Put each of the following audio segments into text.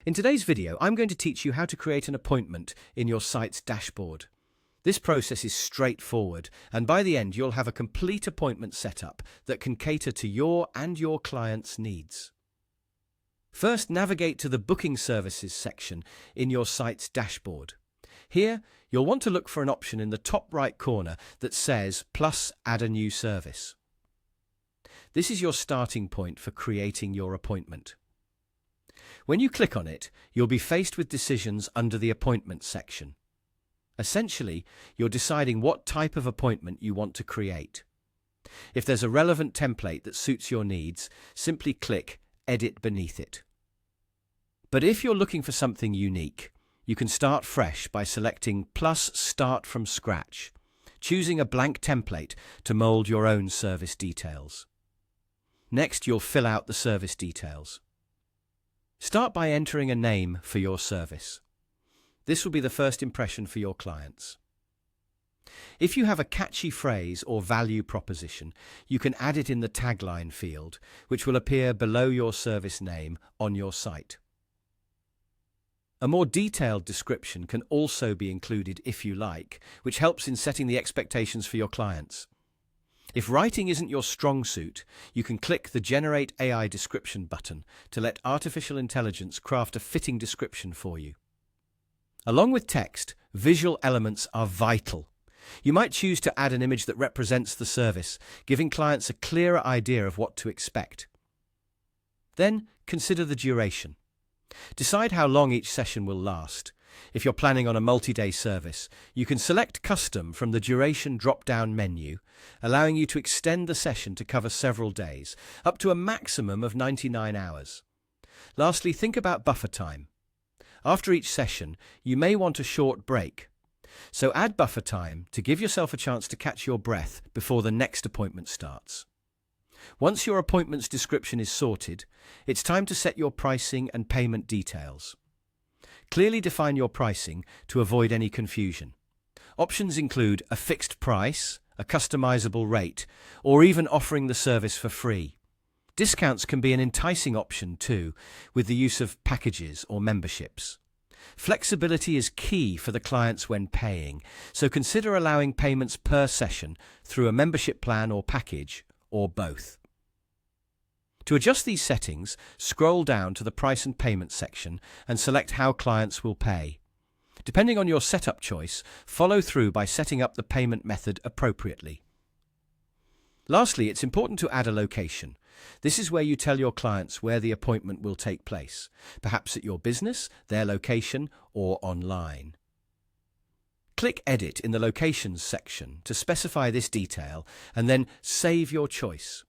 In today's video, I'm going to teach you how to create an appointment in your site's dashboard. This process is straightforward, and by the end, you'll have a complete appointment setup that can cater to your and your client's needs. First, navigate to the Booking Services section in your site's dashboard. Here, you'll want to look for an option in the top right corner that says Plus Add a New Service. This is your starting point for creating your appointment. When you click on it, you'll be faced with decisions under the Appointment section. Essentially, you're deciding what type of appointment you want to create. If there's a relevant template that suits your needs, simply click Edit beneath it. But if you're looking for something unique, you can start fresh by selecting Plus Start from Scratch, choosing a blank template to mold your own service details. Next, you'll fill out the service details. Start by entering a name for your service. This will be the first impression for your clients. If you have a catchy phrase or value proposition, you can add it in the tagline field, which will appear below your service name on your site. A more detailed description can also be included if you like, which helps in setting the expectations for your clients. If writing isn't your strong suit, you can click the Generate AI Description button to let artificial intelligence craft a fitting description for you. Along with text, visual elements are vital. You might choose to add an image that represents the service, giving clients a clearer idea of what to expect. Then, consider the duration. Decide how long each session will last. If you're planning on a multi-day service, you can select Custom from the Duration drop-down menu, allowing you to extend the session to cover several days, up to a maximum of 99 hours. Lastly, think about buffer time. After each session, you may want a short break. So add buffer time to give yourself a chance to catch your breath before the next appointment starts. Once your appointment's description is sorted, it's time to set your pricing and payment details. Clearly define your pricing to avoid any confusion. Options include a fixed price, a customizable rate, or even offering the service for free. Discounts can be an enticing option too, with the use of packages or memberships. Flexibility is key for the clients when paying, so consider allowing payments per session through a membership plan or package, or both. To adjust these settings, scroll down to the Price and Payment section and select how clients will pay. Depending on your setup choice, follow through by setting up the payment method appropriately. Lastly, it's important to add a location. This is where you tell your clients where the appointment will take place, perhaps at your business, their location, or online. Click Edit in the Locations section to specify this detail and then save your choice.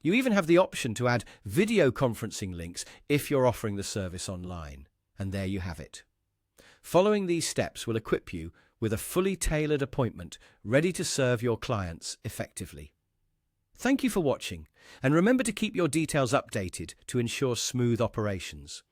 You even have the option to add video conferencing links if you're offering the service online. And there you have it. Following these steps will equip you with a fully tailored appointment ready to serve your clients effectively. Thank you for watching, and remember to keep your details updated to ensure smooth operations.